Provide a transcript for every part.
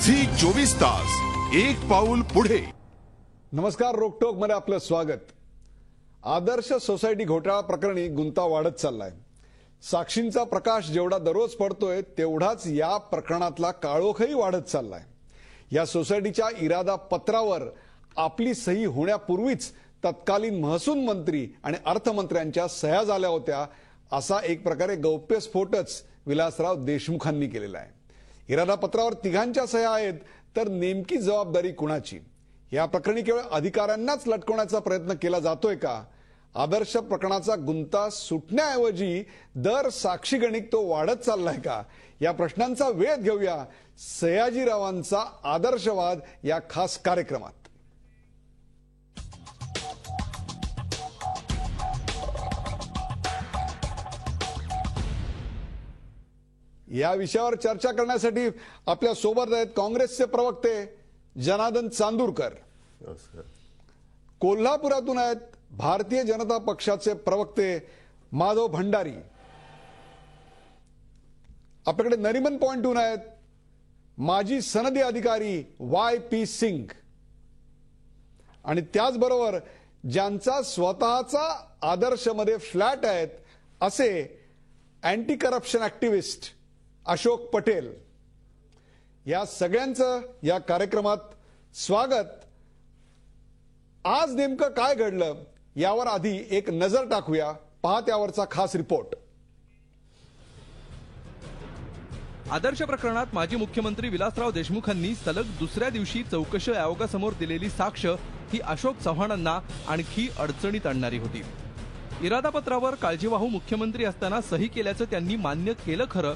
Zee 24 तास एक पाऊल पुढे। नमस्कार, रोकटोक मध्ये आपलं स्वागत। आदर्श सोसायटी घोटाळा प्रकरणी गुंता वाढत चाललाय। साक्षींचा प्रकाश जेवढा दररोज पडतोय तेवढाच या प्रकरणातला काळोखही वाढत चाललाय। या सोसायटीच्या इरादा पत्रावर आपली सही होण्यापूर्वीच तत्कालीन महसूल मंत्री आणि अर्थमंत्र्यांच्या सह्या झाल्या होत्या, असा एक प्रकारे गौप्यस्फोटच विलासराव देशमुखांनी केलेला आहे। इरादा पत्रावर तिघांच्या सह्या आहेत, तर नेमकी जबाबदारी कुणाची? या प्रकरणी केवळ अधिकाऱ्यांनाच लटकवण्याचा प्रयत्न केला जातोय का? आदर्श प्रकरणाचा गुंता सुटण्याऐवजी दर साक्षी गणिक तो वाढत चाललाय का? या प्रश्नांचा वेध घेऊया सयाजीरावांचा आदर्शवाद या खास कार्यक्रमात। या विषयावर चर्चा करण्यासाठी आपल्या सोबत आहेत काँग्रेसचे प्रवक्ते जनार्दन चांदूरकर, कोल्हापुरातून आहेत भारतीय जनता पक्षाचे प्रवक्ते माधव भंडारी, आपल्याकडे नरिमन पॉइंटहून आहेत माजी सनदी अधिकारी YP सिंग, आणि त्याचबरोबर ज्यांचा स्वतःचा आदर्शमध्ये फ्लॅट आहेत असे anti corruption activist Ashok Patel. या सगळ्यांचं या कार्यक्रमात स्वागत। आज नेमकं काय घडलं यावर आधी एक नजर टाकूया, पहा त्यावरचा खास रिपोर्ट। आदर्श प्रकरणात माजी मुख्यमंत्री विलासराव देशमुखांनी सलग दुसऱ्या दिवशी चौकशी आयोगासमोर दिलेली साक्ष ही अशोक चव्हाणांना आणखी अडचणीत आणणारी होती। इरादापत्रावर काळजीवाहू मुख्यमंत्री असताना सही केल्याचं त्यांनी मान्य केलं खरं,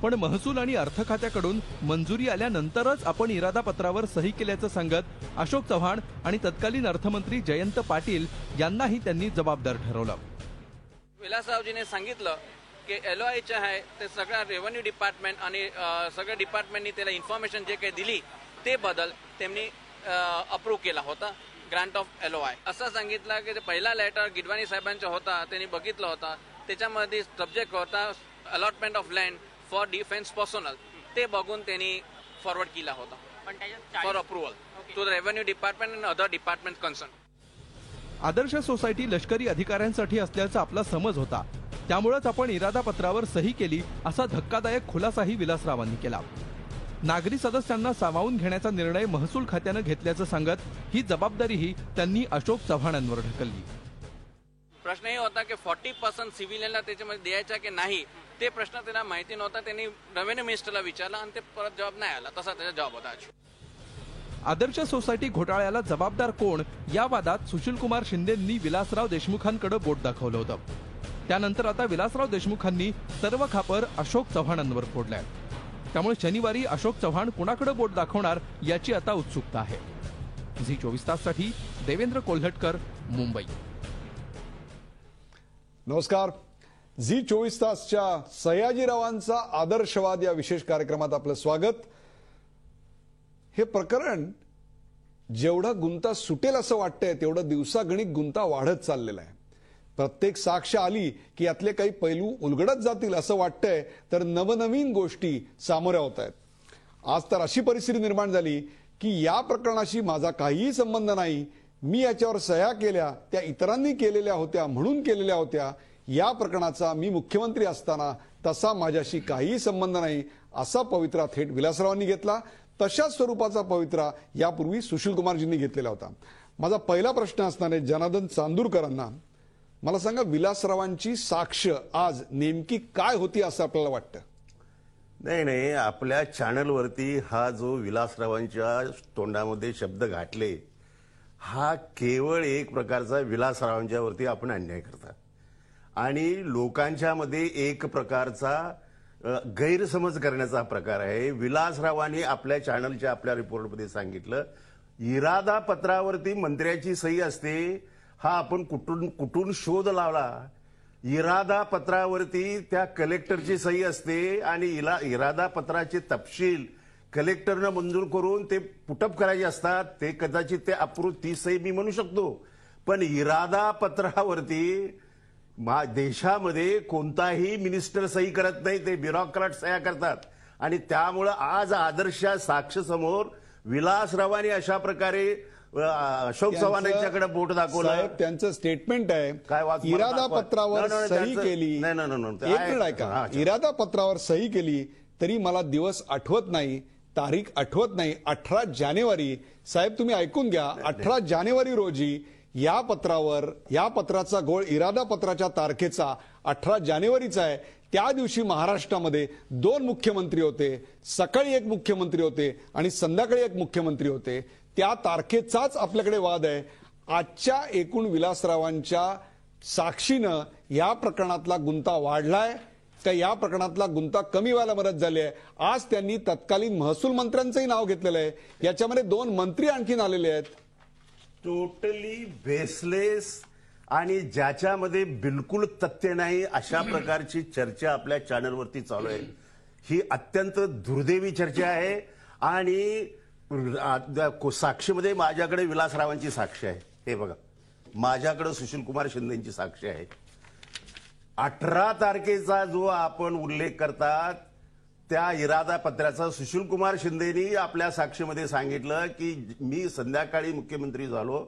पण महसूल आणि अर्थ खात्याकडून मंजुरी आल्यानंतरच आपण इरादापत्रावर सही केल्याचं सांगत अशोक चव्हाण आणि तत्कालीन अर्थमंत्री जयंत पाटील यांनाही त्यांनी जबाबदार ठरवलं। विलासरावजीने सांगितलं की LOIचे आहे ते सगळ्या रेव्हेन्यू डिपार्टमेंट आणि सगळ्या डिपार्टमेंटनी त्याला इन्फॉर्मेशन जे काही दिली ते बदल त्यांनी अप्रूव्ह केला होता, ग्रांट ऑफ LOI असं सांगितलं की पहिला लेटर गिडवाणी साहेबांचा होता, त्यांनी बघितलं होता, त्याच्यामध्ये सब्जेक्ट होता allotment of land for defence personnel, ते बघून त्यांनी फॉरवर्ड केला होता for approval to the revenue department and other department concern. Adarsh society लष्करी अधिकाऱ्यांसाठी असल्याचा आपला समज होता, त्यामुळेच आपण इरादापत्रावर सही केली असा धक्कादायक खुलासाही विलासरावांनी केला। नागरी सदस्यांना सामावून घेण्याचा निर्णय महसूल खात्यानं घेतल्याचं सांगत ही जबाबदारीही त्यांनी अशोक चव्हाणांवर ढकलली। प्रश्न हे होता की 40% सिव्हिलियनला त्याच्यामध्ये द्यायचा की नाही, ते प्रश्न त्यांना माहिती नव्हता। त्यांनी रेव्हेन्यू मिनिस्टरला विचारला आणि ते परत जबाब नाही आला, तसा त्याचा जबाब होता। आदर्श सोसायटी घोटाळ्याला जबाबदार कोण या वादात सुशीलकुमार शिंदेंनी विलासराव देशमुखांकडे बोट दाखवलं होतं। त्यानंतर आता विलासराव देशमुखांनी सर्व खापर अशोक चव्हाणांवर फोडलाय, त्यामुळे शनिवारी अशोक चव्हाण कुणाकडे बोट दाखवणार याची आता उत्सुकता आहे। झी 24 ताससाठी देवेंद्र कोल्हटकर, मुंबई। नमस्कार, झी 24 तासच्या सयाजीरावांचा आदर्शवाद या विशेष कार्यक्रमात आपलं स्वागत। हे प्रकरण जेवढा गुंता सुटेल असं वाटतंय तेवढं दिवसागणिक गुंता वाढत चाललेला आहे। प्रत्येक साक्ष आली की यातले काही पैलू उलगडत जातील असं वाटतंय, तर नवनवीन गोष्टी सामोऱ्या होत आहेत। आज तर अशी परिस्थिती निर्माण झाली की या प्रकरणाशी माझा काहीही संबंध नाही, मी याच्यावर सह्या केल्या त्या इतरांनी केलेल्या होत्या म्हणून केलेल्या होत्या, या प्रकरणाचा मी मुख्यमंत्री असताना तसा माझ्याशी काहीही संबंध नाही असा पवित्रा थेट विलासरावांनी घेतला। तशाच स्वरूपाचा पवित्रा यापूर्वी सुशीलकुमारजींनी घेतलेला होता। माझा पहिला प्रश्न असणार आहे जनार्दन चांदूरकरांना, मला सांगा विलासरावांची साक्ष आज नेमकी काय होती असं आपल्याला वाटतं? नाही, आपल्या चॅनलवरती हा जो विलासरावांच्या तोंडामध्ये शब्द घातले, हा केवळ एक प्रकारचा विलासरावांच्यावरती आपण अन्याय करतात आणि लोकांच्या मध्ये एक प्रकारचा गैरसमज करण्याचा प्रकार आहे। विलासरावांनी आपल्या चॅनलच्या आपल्या रिपोर्टमध्ये सांगितलं, इरादा पत्रावरती मंत्र्याची सही असते, हा आपण कुठून शोध लावला। इरादा पत्रावरती त्या कलेक्टरची सही असते आणि इरादा पत्राचे तपशील कलेक्टरनं मंजूर करून ते पुटअप करायचे असतात, ते कदाचित ते अप्रूव्ह ती सही मी म्हणू शकतो, पण इरादा पत्रावरती देशामध्ये कोणताही मिनिस्टर सही करत नाही, ते ब्युरोक्रॅट सह्या करतात आणि त्यामुळं आज आदर्श साक्ष समोर विलासरावांनी अशा प्रकारे अशोक चव्हाण यांच्याकडे बोट दाखवलं. साहेब, त्यांचं स्टेटमेंट आहे, काय वाच- इरादा पत्रावर नाही, सही त्यांचं- केली. नाही. एक मिनिट ऐका. इरादा पत्रावर सही केली तरी मला दिवस आठवत नाही, तारीख आठवत नाही. 18 जानेवारी, साहेब तुम्ही ऐकून घ्या, 18 जानेवारी रोजी या पत्राचा घोळ इरादा पत्राच्या तारखेचा 18 जानेवारीचा आहे. त्या दिवशी महाराष्ट्रामध्ये 2 मुख्यमंत्री होते, सकाळी एक मुख्यमंत्री होते आणि संध्याकाळी एक मुख्यमंत्री होते. त्या तारखेचाच आपल्याकडे वाद आहे. आजच्या एकूण विलासरावांच्या साक्षीनं या प्रकरणातला गुंता वाढलाय का या प्रकरणातला गुंता कमी व्हायला मदत झाली आहे? आज त्यांनी तत्कालीन महसूल मंत्र्यांचंही नाव घेतलेलं आहे. याच्यामध्ये 2 मंत्री आणखीन आलेले आहेत. टोटली बेसलेस आणि ज्याच्यामध्ये बिलकुल तथ्य नाही अशा प्रकारची चर्चा आपल्या चॅनलवरती चालू आहे. ही अत्यंत दुर्दैवी चर्चा आहे. आणि साक्षीमध्ये माझ्याकडे विलासरावांची साक्ष आहे. हे बघा, माझ्याकडे सुशीलकुमार शिंदेची साक्ष आहे. 18 तारखेचा जो आपण उल्लेख करतात त्या इरादा पत्राचा सुशीलकुमार शिंदेनी आपल्या साक्षीमध्ये सांगितलं की मी संध्याकाळी मुख्यमंत्री झालो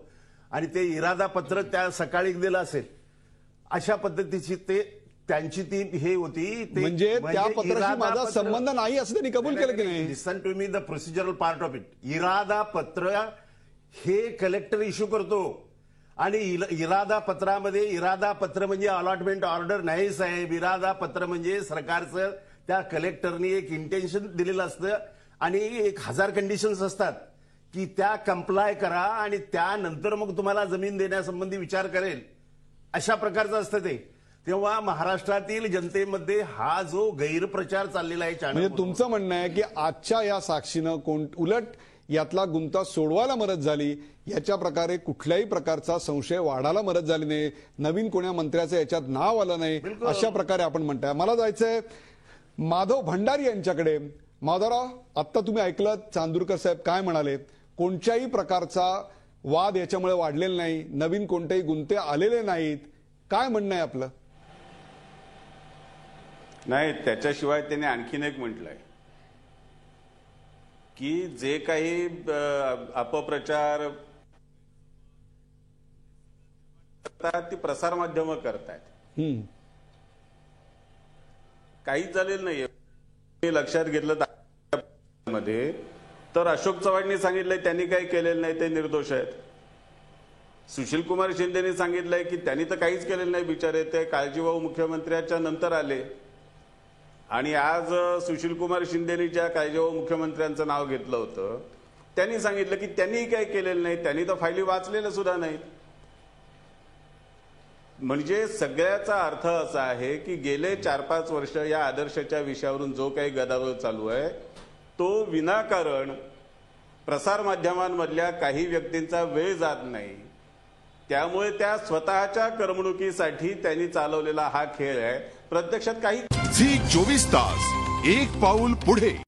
आणि ते इरादा पत्र त्या सकाळी दिलं असेल. अशा पद्धतीची त्यांची ती हे होती. म्हणजे त्या पत्राशी माझा संबंध नाही असं त्यांनी कबूल केलं की नाही? Listen to me the procedural part of it. इरादा पत्र हे कलेक्टर इश्यू करतो आणि इरादा पत्रामध्ये इरादा पत्र म्हणजे अलॉटमेंट ऑर्डर नाही साहेब. इरादा पत्र म्हणजे सरकारचं त्या कलेक्टरनी एक इंटेन्शन दिलेलं असतं आणि 1000 कंडिशन्स असतात की त्या कंप्लाय करा आणि त्यानंतर मग तुम्हाला जमीन देण्यासंबंधी विचार करेल. अशा प्रकारचं असतं ते. तेव्हा महाराष्ट्रातील जनतेमध्ये हा जो गैरप्रचार चाललेला आहे म्हणजे तुमचं म्हणणं आहे की आजच्या या साक्षीनं उलट यातला गुंता सोडवायला मदत झाली, याच्या प्रकारे कुठल्याही प्रकारचा संशय वाढायला मदत झाली नाही, नवीन कोण्या मंत्र्याचं याच्यात नाव आलं नाही, अशा प्रकारे आपण म्हणताय. मला जायचंय माधव भंडारी यांच्याकडे. माधवराव, आत्ता तुम्ही ऐकलं चांदूरकर साहेब काय म्हणाले. कोणत्याही प्रकारचा वाद याच्यामुळे वाढलेला नाही, नवीन कोणतेही गुंते आलेले नाहीत. काय म्हणणं आहे आपलं? नाही, त्याच्याशिवाय त्याने आणखीन एक म्हटलंय की जे काही अपप्रचार ती प्रसारमाध्यमं करतायत, काहीच झालेलं नाहीये. लक्षात घेतलं मध्ये तर अशोक चव्हाणांनी सांगितलंय त्यांनी काही केलेलं नाही, ते निर्दोष आहेत. सुशीलकुमार शिंदेनी सांगितलंय की त्यांनी तर काहीच केलेलं नाही बिचारे, ते काळजीवाहू मुख्यमंत्र्याच्या नंतर आले. आणि आज सुशीलकुमार शिंदेनी ज्या काळजीवाहू मुख्यमंत्र्यांचं नाव घेतलं होतं त्यांनी सांगितलं की त्यांनी काही केलेलं नाही, त्यांनी तर फायली वाचलेलं सुद्धा नाही. म्हणजे सगळ्याचा अर्थ असा आहे की गेले 4-5 वर्ष या आदर्शच्या विषयावरून जो काही गदारोळ चालू आहे तो विनाकारण प्रसारमाध्यमांमधल्या काही व्यक्तींचा वेळ जात नाही. त्यामुळे त्या स्वतःच्या करमणुकीसाठी त्यांनी चालवलेला हा खेळ आहे. प्रत्यक्षात काही झी 24 तास एक पाऊल पुढे.